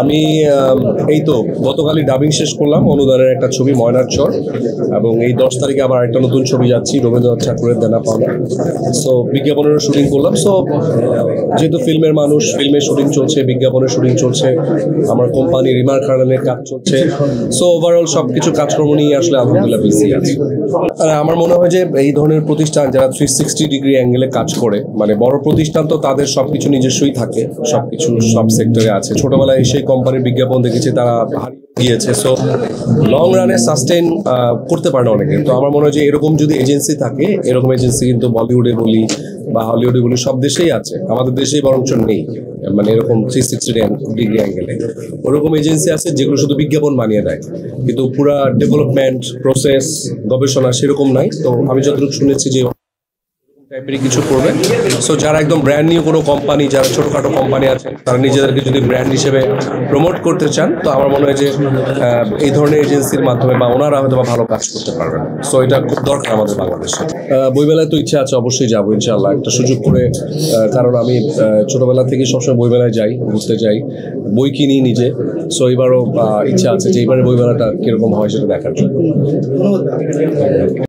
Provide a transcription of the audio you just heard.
আমি এই তো গতকালই ডাবিং শেষ করলাম অনুদানের একটা ছবি ময়নার চর, এবং এই 10 তারিখে আবার একটা নতুন ছবি যাচ্ছি রবীন্দ্রনাথ ঠাকুরের দেনা পাওনা। সো বিজ্ঞাপনেরও শুটিং করলাম। সো যেহেতু ফিল্মের মানুষ, ফিল্মের শুটিং চলছে, বিজ্ঞাপনের শুটিং চলছে, আমার কোম্পানি রিমার কারণে কাজ চলছে। সো ওভারঅল সবকিছু কাজকর্ম নিয়ে আসলে আলহামদুলিল্লাহ বিজি আছি। আর আমার মনে হয় যে এই ধরনের প্রতিষ্ঠান যারা 360 ডিগ্রি অ্যাঙ্গেলে কাজ করে, মানে বড় প্রতিষ্ঠান তো তাদের সবকিছু নিজস্বই থাকে, সবকিছু সব সেক্টরে আছে। ছোটবেলায় সেই কোম্পানির বিজ্ঞাপন দেখেছি, তারা গিয়েছে। সো লং রানে সাস্টেন করতে পারে না অনেকে। তো আমার মনে হয় যে এরকম যদি এজেন্সি থাকে, এরকম এজেন্সি কিন্তু বলিউডে বলি বা হলিউডে বলি সব দেশেই আছে, আমাদের দেশেই বরঞ্চ নেই। মানে এরকম 360 ডিগ্রি অ্যাঙ্গেলে ওরকম এজেন্সি আছে যেগুলো শুধু বিজ্ঞাপন বানিয়ে দেয়, কিন্তু পুরা ডেভেলপমেন্ট প্রসেস গবেষণা সেরকম নাই। তো আমি যতটুকু শুনেছি যে টাইপেরই কিছু করবে। সো যারা একদম ব্র্যান্ড নিউ কোনো কোম্পানি, যারা ছোটোখাটো কোম্পানি আছে, তারা নিজেদেরকে যদি ব্র্যান্ড হিসেবে প্রমোট করতে চান, তো আমার মনে হয় যে এই ধরনের এজেন্সির মাধ্যমে বা ওনারা হয়তো বা ভালো কাজ করতে পারবেন। সো এটা খুব দরকার আমাদের বাংলাদেশে। বইমেলায় তো ইচ্ছা আছে, অবশ্যই যাবো ইনশাআল্লাহ একটা সুযোগ করে। কারণ আমি ছোটোবেলা থেকে সবসময় বইমেলায় যাই, ঘুরতে যাই, বই কিনি নিজে। সো এবারও ইচ্ছা আছে যে এবারে বইমেলাটা কীরকম হয় সেটা দেখার জন্য।